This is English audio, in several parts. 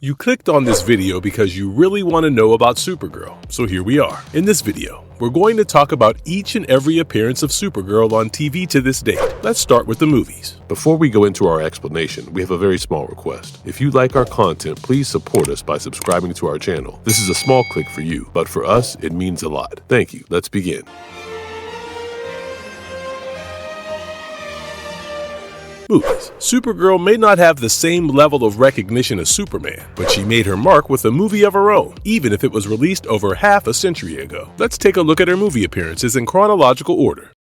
You clicked on this video because you really want to know about Supergirl, so here we are. In this video, we're going to talk about each and every appearance of Supergirl on TV to this date. Let's start with the movies. Before we go into our explanation, we have a very small request. If you like our content, please support us by subscribing to our channel. This is a small click for you, but for us, it means a lot. Thank you. Let's begin. Movies. Supergirl may not have the same level of recognition as Superman, but she made her mark with a movie of her own, even if it was released over half a century ago. Let's take a look at her movie appearances in chronological order.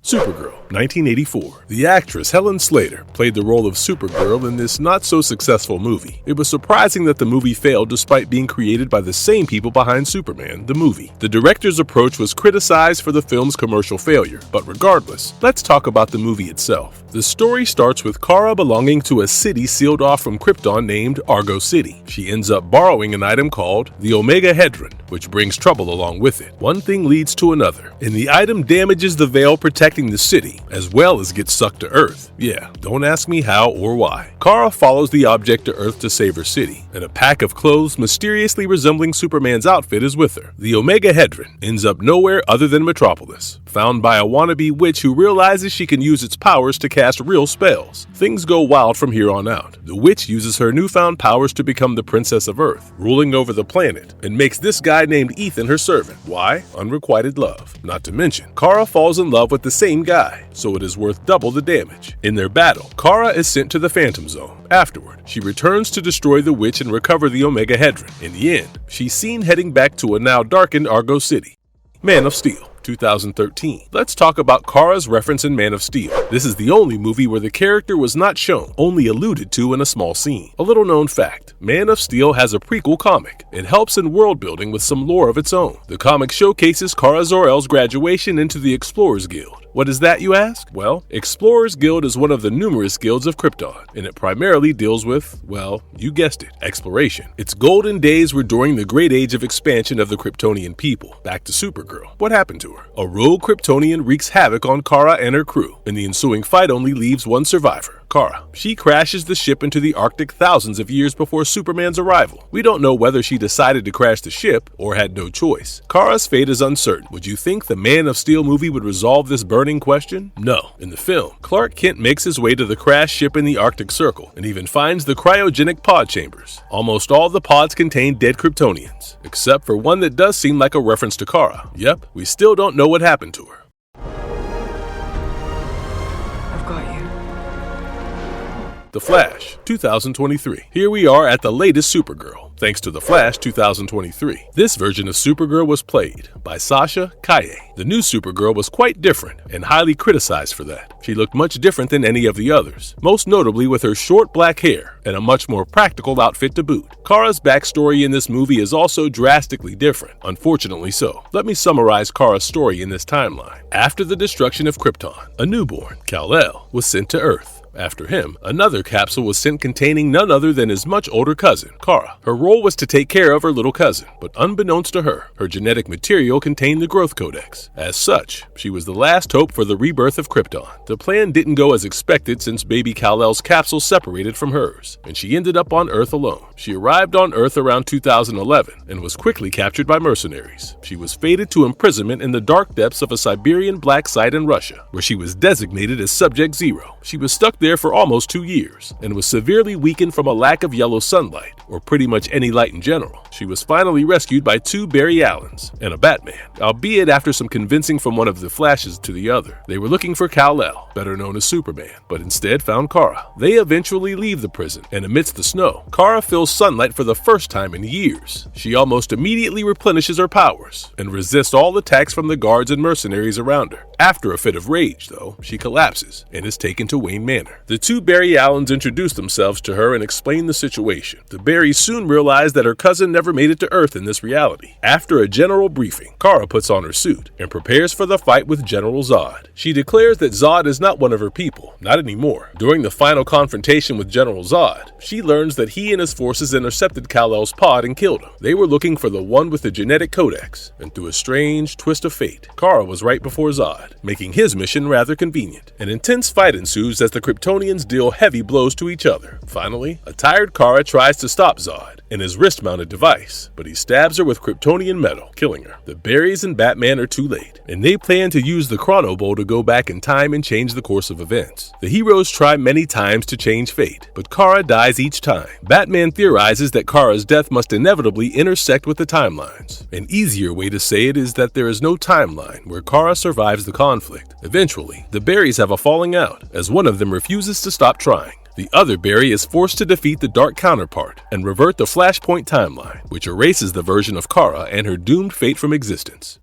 Supergirl, 1984. The actress Helen Slater played the role of Supergirl in this not-so-successful movie. It was surprising that the movie failed despite being created by the same people behind Superman, the movie. The director's approach was criticized for the film's commercial failure, but regardless, let's talk about the movie itself. The story starts with Kara belonging to a city sealed off from Krypton named Argo City. She ends up borrowing an item called the Omega Hedron, which brings trouble along with it. One thing leads to another, and the item damages the veil protecting the city, as well as gets sucked to Earth. Yeah, don't ask me how or why. Kara follows the object to Earth to save her city, and a pack of clothes mysteriously resembling Superman's outfit is with her. The Omega Hedron ends up nowhere other than Metropolis, found by a wannabe witch who realizes she can use its powers to cast real spells. Things go wild from here on out. The witch uses her newfound powers to become the Princess of Earth, ruling over the planet, and makes this guy named Ethan her servant. Why? Unrequited love. Not to mention, Kara falls in love with the same guy, so it is worth double the damage. In their battle, Kara is sent to the Phantom Zone. Afterward, she returns to destroy the witch and recover the Omega Hedron. In the end, she's seen heading back to a now darkened Argo City. Man of Steel, 2013. Let's talk about Kara's reference in Man of Steel. This is the only movie where the character was not shown, only alluded to in a small scene. A little known fact, Man of Steel has a prequel comic. It helps in world building with some lore of its own. The comic showcases Kara Zor-El's graduation into the Explorers Guild. What is that, you ask? Well, Explorers Guild is one of the numerous guilds of Krypton, and it primarily deals with, well, you guessed it, exploration. Its golden days were during the great age of expansion of the Kryptonian people. Back to Supergirl. What happened to her? A rogue Kryptonian wreaks havoc on Kara and her crew, and the ensuing fight only leaves one survivor, Kara. She crashes the ship into the Arctic thousands of years before Superman's arrival. We don't know whether she decided to crash the ship or had no choice. Kara's fate is uncertain. Would you think the Man of Steel movie would resolve this burning question? No. In the film, Clark Kent makes his way to the crashed ship in the Arctic Circle and even finds the cryogenic pod chambers. Almost all the pods contain dead Kryptonians, except for one that does seem like a reference to Kara. Yep, we still don't know what happened to her. The Flash, 2023. Here we are at the latest Supergirl, thanks to The Flash 2023. This version of Supergirl was played by Sasha Calle. The new Supergirl was quite different and highly criticized for that. She looked much different than any of the others, most notably with her short black hair and a much more practical outfit to boot. Kara's backstory in this movie is also drastically different, unfortunately so. Let me summarize Kara's story in this timeline. After the destruction of Krypton, a newborn, Kal-El, was sent to Earth. After him, another capsule was sent containing none other than his much older cousin, Kara. Her role was to take care of her little cousin, but unbeknownst to her, her genetic material contained the Growth Codex. As such, she was the last hope for the rebirth of Krypton. The plan didn't go as expected since baby Kal-El's capsule separated from hers, and she ended up on Earth alone. She arrived on Earth around 2011 and was quickly captured by mercenaries. She was fated to imprisonment in the dark depths of a Siberian black site in Russia, where she was designated as Subject Zero. She was stuck there for almost 2 years and was severely weakened from a lack of yellow sunlight, or pretty much any light in general. She was finally rescued by 2 Barry Allens and a Batman, albeit after some convincing from one of the Flashes to the other. They were looking for Kal-El, better known as Superman, but instead found Kara. They eventually leave the prison, and amidst the snow, Kara feels sunlight for the first time in years. She almost immediately replenishes her powers and resists all attacks from the guards and mercenaries around her. After a fit of rage, though, she collapses and is taken to Wayne Manor. The 2 Barry Allens introduce themselves to her and explain the situation. The Barrys soon realize that her cousin never made it to Earth in this reality. After a general briefing, Kara puts on her suit and prepares for the fight with General Zod. She declares that Zod is not one of her people, not anymore. During the final confrontation with General Zod, she learns that he and his forces intercepted Kal-El's pod and killed him. They were looking for the one with the genetic codex, and through a strange twist of fate, Kara was right before Zod, making his mission rather convenient. An intense fight ensues as the Kryptonians Kryptonians deal heavy blows to each other. Finally, a tired Kara tries to stop Zod in his wrist-mounted device, but he stabs her with Kryptonian metal, killing her. The Barrys and Batman are too late, and they plan to use the Chrono Bowl to go back in time and change the course of events. The heroes try many times to change fate, but Kara dies each time. Batman theorizes that Kara's death must inevitably intersect with the timelines. An easier way to say it is that there is no timeline where Kara survives the conflict. Eventually, the Barrys have a falling out, as one of them refuses to stop trying. The other Barry is forced to defeat the Dark counterpart and revert the Flashpoint timeline, which erases the version of Kara and her doomed fate from existence.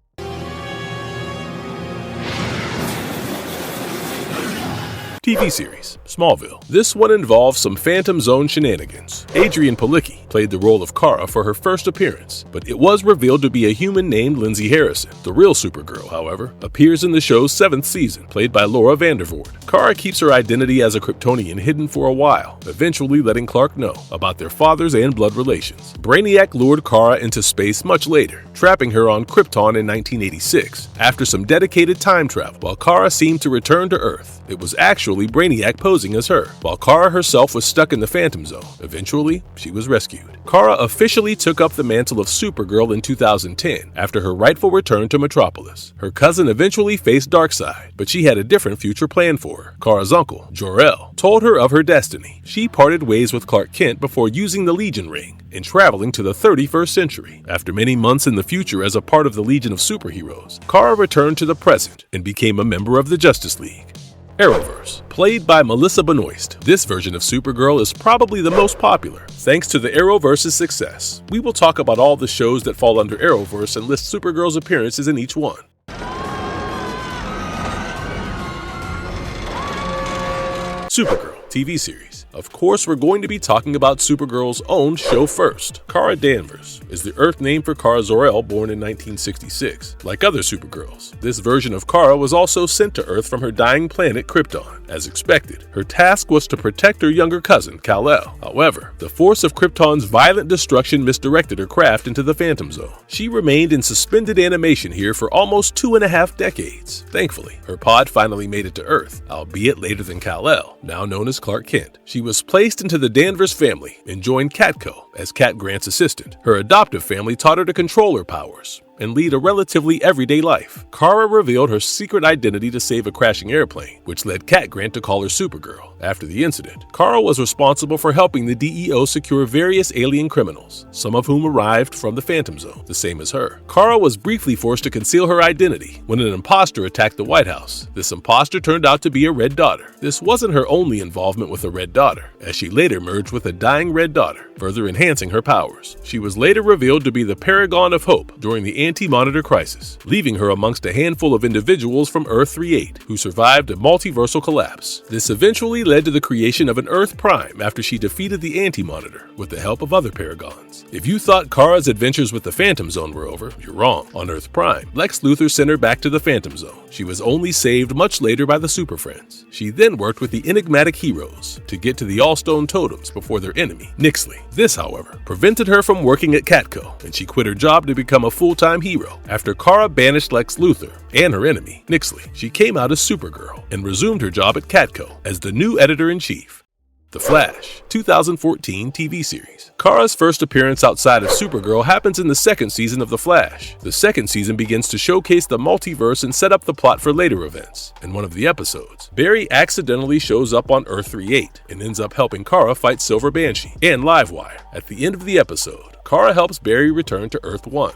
TV series, Smallville. This one involves some Phantom Zone shenanigans. Adrienne Palicki played the role of Kara for her first appearance, but it was revealed to be a human named Lindsay Harrison. The real Supergirl, however, appears in the show's 7th season, played by Laura Vandervoort. Kara keeps her identity as a Kryptonian hidden for a while, eventually letting Clark know about their fathers and blood relations. Brainiac lured Kara into space much later, trapping her on Krypton in 1986. After some dedicated time travel, while Kara seemed to return to Earth, it was actually Brainiac posing as her, while Kara herself was stuck in the Phantom Zone. Eventually, she was rescued. Kara officially took up the mantle of Supergirl in 2010 after her rightful return to Metropolis. Her cousin eventually faced Darkseid, but she had a different future planned for her. Kara's uncle, Jor-El, told her of her destiny. She parted ways with Clark Kent before using the Legion ring and traveling to the 31st century. After many months in the future as a part of the Legion of Superheroes, Kara returned to the present and became a member of the Justice League. Arrowverse. Played by Melissa Benoist, this version of Supergirl is probably the most popular, thanks to the Arrowverse's success. We will talk about all the shows that fall under Arrowverse and list Supergirl's appearances in each one. Supergirl TV series. Of course, we're going to be talking about Supergirl's own show first. Kara Danvers is the Earth name for Kara Zor-El, born in 1966. Like other Supergirls, this version of Kara was also sent to Earth from her dying planet Krypton. As expected, her task was to protect her younger cousin, Kal-El. However, the force of Krypton's violent destruction misdirected her craft into the Phantom Zone. She remained in suspended animation here for almost 2.5 decades. Thankfully, her pod finally made it to Earth, albeit later than Kal-El, now known as Clark Kent. She was placed into the Danvers family and joined Catco as Cat Grant's assistant. Her adoptive family taught her to control her powers and lead a relatively everyday life. Kara revealed her secret identity to save a crashing airplane, which led Cat Grant to call her Supergirl. After the incident, Kara was responsible for helping the DEO secure various alien criminals, some of whom arrived from the Phantom Zone, the same as her. Kara was briefly forced to conceal her identity when an imposter attacked the White House. This imposter turned out to be a Red Daughter. This wasn't her only involvement with a Red Daughter, as she later merged with a dying Red Daughter, further enhancing her powers. She was later revealed to be the Paragon of Hope during the Anti-Monitor crisis, leaving her amongst a handful of individuals from Earth-38 who survived a multiversal collapse. This eventually led to the creation of an Earth Prime after she defeated the Anti-Monitor with the help of other Paragons. If you thought Kara's adventures with the Phantom Zone were over, you're wrong. On Earth Prime, Lex Luthor sent her back to the Phantom Zone. She was only saved much later by the Super Friends. She then worked with the enigmatic Heroes to get to the Allstone Totems before their enemy, Nyxly. This, however, prevented her from working at Catco, and she quit her job to become a full-time hero. After Kara banished Lex Luthor and her enemy, Nyxly, she came out as Supergirl and resumed her job at Catco as the new editor-in-chief. The Flash, 2014 TV series. Kara's first appearance outside of Supergirl happens in the 2nd season of The Flash. The 2nd season begins to showcase the multiverse and set up the plot for later events. In one of the episodes, Barry accidentally shows up on Earth-38 and ends up helping Kara fight Silver Banshee and Livewire. At the end of the episode, Kara helps Barry return to Earth-1.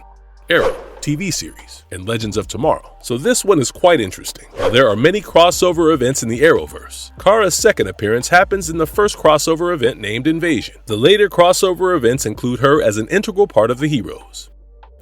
Arrow TV series and Legends of Tomorrow. So this one is quite interesting. While there are many crossover events in the Arrowverse, Kara's second appearance happens in the first crossover event named Invasion. The later crossover events include her as an integral part of the Heroes.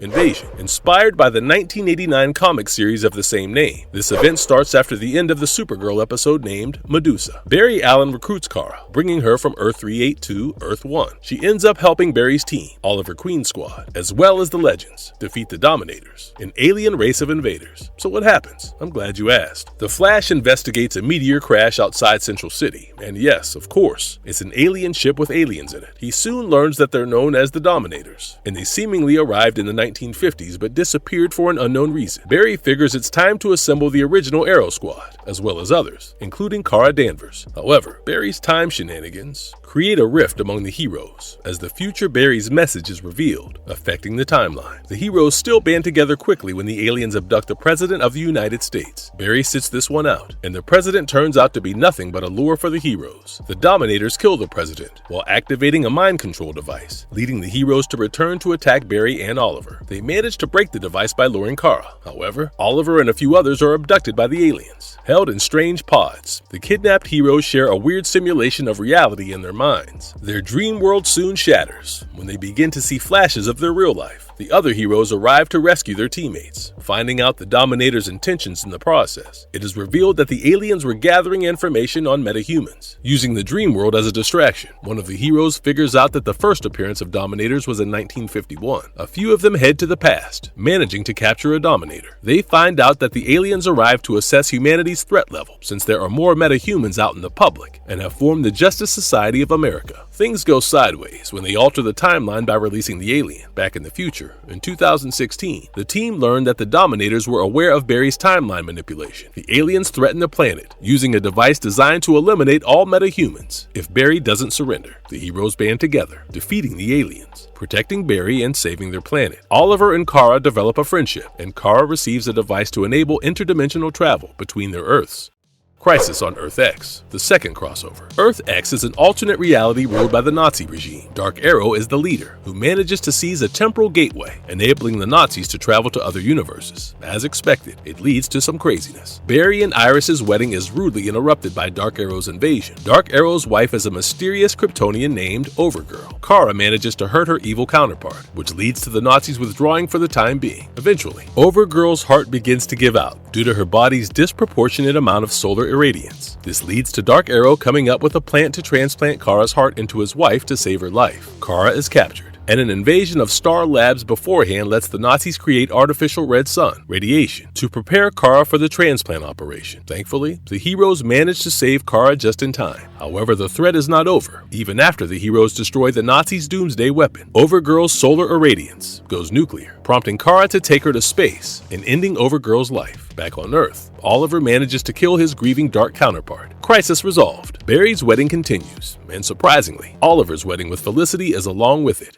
Invasion, inspired by the 1989 comic series of the same name. This event starts after the end of the Supergirl episode named Medusa. Barry Allen recruits Kara, bringing her from Earth-38 to Earth-1. She ends up helping Barry's team, Oliver Queen's squad, as well as the Legends, defeat the Dominators, an alien race of invaders. So what happens? I'm glad you asked. The Flash investigates a meteor crash outside Central City, and yes, of course, it's an alien ship with aliens in it. He soon learns that they're known as the Dominators, and they seemingly arrived in the 1950s but disappeared for an unknown reason. Barry figures it's time to assemble the original Arrow Squad, as well as others, including Kara Danvers. However, Barry's time shenanigans create a rift among the heroes as the future Barry's message is revealed, affecting the timeline. The heroes still band together quickly when the aliens abduct the President of the United States. Barry sits this one out, and the President turns out to be nothing but a lure for the heroes. The Dominators kill the President while activating a mind control device, leading the heroes to return to attack Barry and Oliver. They manage to break the device by luring Kara. However, Oliver and a few others are abducted by the aliens. Held in strange pods, the kidnapped heroes share a weird simulation of reality in their minds. Their dream world soon shatters when they begin to see flashes of their real life. The other heroes arrive to rescue their teammates, finding out the Dominator's intentions in the process. It is revealed that the aliens were gathering information on metahumans, using the dream world as a distraction. One of the heroes figures out that the first appearance of Dominators was in 1951. A few of them head to the past, managing to capture a Dominator. They find out that the aliens arrived to assess humanity's threat level, since there are more metahumans out in the public, and have formed the Justice Society of America. Things go sideways when they alter the timeline by releasing the alien. Back in the future, in 2016, the team learned that the Dominators were aware of Barry's timeline manipulation. The aliens threaten the planet, using a device designed to eliminate all metahumans if Barry doesn't surrender. The heroes band together, defeating the aliens, protecting Barry and saving their planet. Oliver and Kara develop a friendship, and Kara receives a device to enable interdimensional travel between their Earths. Crisis on Earth X, the second crossover. Earth X is an alternate reality ruled by the Nazi regime. Dark Arrow is the leader, who manages to seize a temporal gateway, enabling the Nazis to travel to other universes. As expected, it leads to some craziness. Barry and Iris's wedding is rudely interrupted by Dark Arrow's invasion. Dark Arrow's wife is a mysterious Kryptonian named Overgirl. Kara manages to hurt her evil counterpart, which leads to the Nazis withdrawing for the time being. Eventually, Overgirl's heart begins to give out due to her body's disproportionate amount of solar irradiance. This leads to Dark Arrow coming up with a plan to transplant Kara's heart into his wife to save her life. Kara is captured, and an invasion of Star Labs beforehand lets the Nazis create artificial red sun radiation to prepare Kara for the transplant operation. Thankfully, the heroes manage to save Kara just in time. However, the threat is not over, even after the heroes destroy the Nazis' doomsday weapon. Overgirl's solar irradiance goes nuclear, prompting Kara to take her to space and ending Overgirl's life. Back on Earth, Oliver manages to kill his grieving dark counterpart. Crisis resolved. Barry's wedding continues, and surprisingly, Oliver's wedding with Felicity is along with it.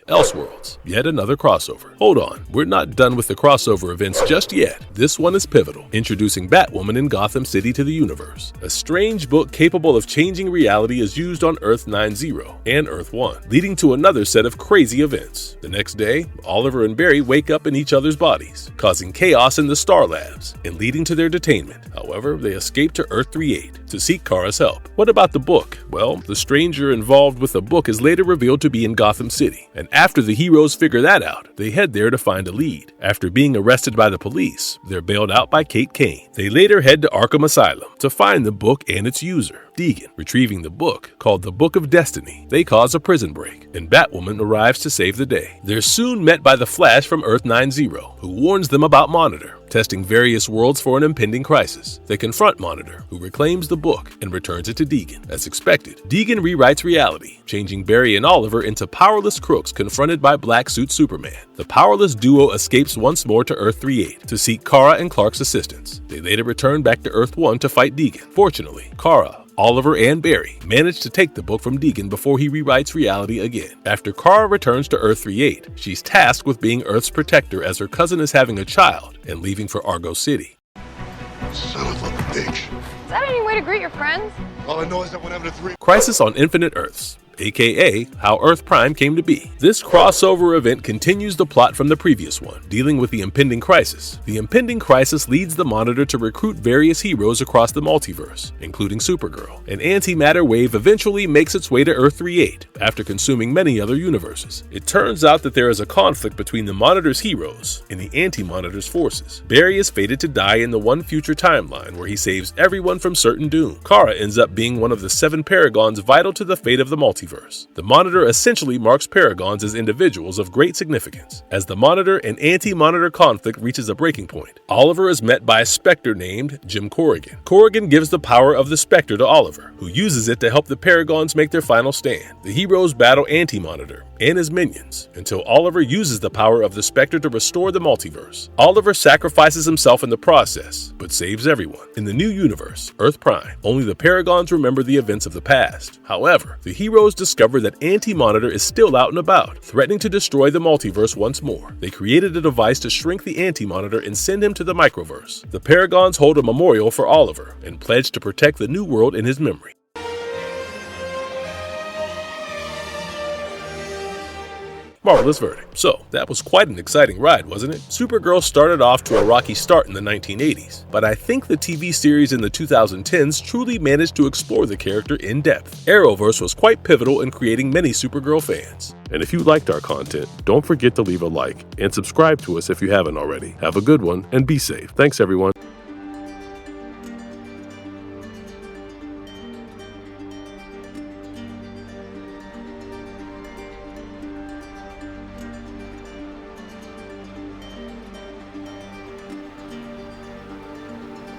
Elseworlds, yet another crossover. Hold on, we're not done with the crossover events just yet. This one is pivotal, introducing Batwoman in Gotham City to the universe. A strange book capable of changing reality is used on Earth 90 and Earth 1, leading to another set of crazy events. The next day, Oliver and Barry wake up in each other's bodies, causing chaos in the Star Labs and leading to their detainment. However, they escape to Earth 38 to seek Kara's help. What about the book? Well, the stranger involved with the book is later revealed to be in Gotham City, and after the heroes figure that out, they head there to find a lead. After being arrested by the police, they're bailed out by Kate Kane. They later head to Arkham Asylum to find the book and its user, Deegan. Retrieving the book, called the Book of Destiny, they cause a prison break, and Batwoman arrives to save the day. They're soon met by the Flash from Earth 90, who warns them about Monitor, testing various worlds for an impending crisis. They confront Monitor, who reclaims the book and returns it to Deegan. As expected, Deegan rewrites reality, changing Barry and Oliver into powerless crooks confronted by Black Suit Superman. The powerless duo escapes once more to Earth 38 to seek Kara and Clark's assistance. They later return back to Earth 1 to fight Deegan. Fortunately, Kara, Oliver, and Barry manage to take the book from Deegan before he rewrites reality again. After Kara returns to Earth 38, she's tasked with being Earth's protector as her cousin is having a child and leaving for Argo City. Son of a bitch. Is that any way to greet your friends? All I know is that when I'm to 3. Crisis on Infinite Earths, aka How Earth Prime Came to Be. This crossover event continues the plot from the previous one, dealing with the impending crisis. The impending crisis leads the Monitor to recruit various heroes across the multiverse, including Supergirl. An antimatter wave eventually makes its way to Earth 38 after consuming many other universes. It turns out that there is a conflict between the Monitor's heroes and the Anti-Monitor's forces. Barry is fated to die in the one future timeline where he saves everyone from certain doom. Kara ends up being one of the 7 paragons vital to the fate of the multiverse. multiverse. The Monitor essentially marks Paragons as individuals of great significance. As the Monitor and Anti-Monitor conflict reaches a breaking point, Oliver is met by a Spectre named Jim Corrigan. Corrigan gives the power of the Spectre to Oliver, who uses it to help the Paragons make their final stand. The heroes battle Anti-Monitor and his minions until Oliver uses the power of the Spectre to restore the multiverse. Oliver sacrifices himself in the process, but saves everyone. In the new universe, Earth Prime, only the Paragons remember the events of the past. However, the heroes discover that Anti-Monitor is still out and about, threatening to destroy the multiverse once more. They created a device to shrink the Anti-Monitor and send him to the Microverse. The Paragons hold a memorial for Oliver and pledge to protect the new world in his memory. Marvelous verdict. So, that was quite an exciting ride, wasn't it? Supergirl started off to a rocky start in the 1980s, but I think the TV series in the 2010s truly managed to explore the character in depth. Arrowverse was quite pivotal in creating many Supergirl fans. And if you liked our content, don't forget to leave a like and subscribe to us if you haven't already. Have a good one and be safe. Thanks, everyone.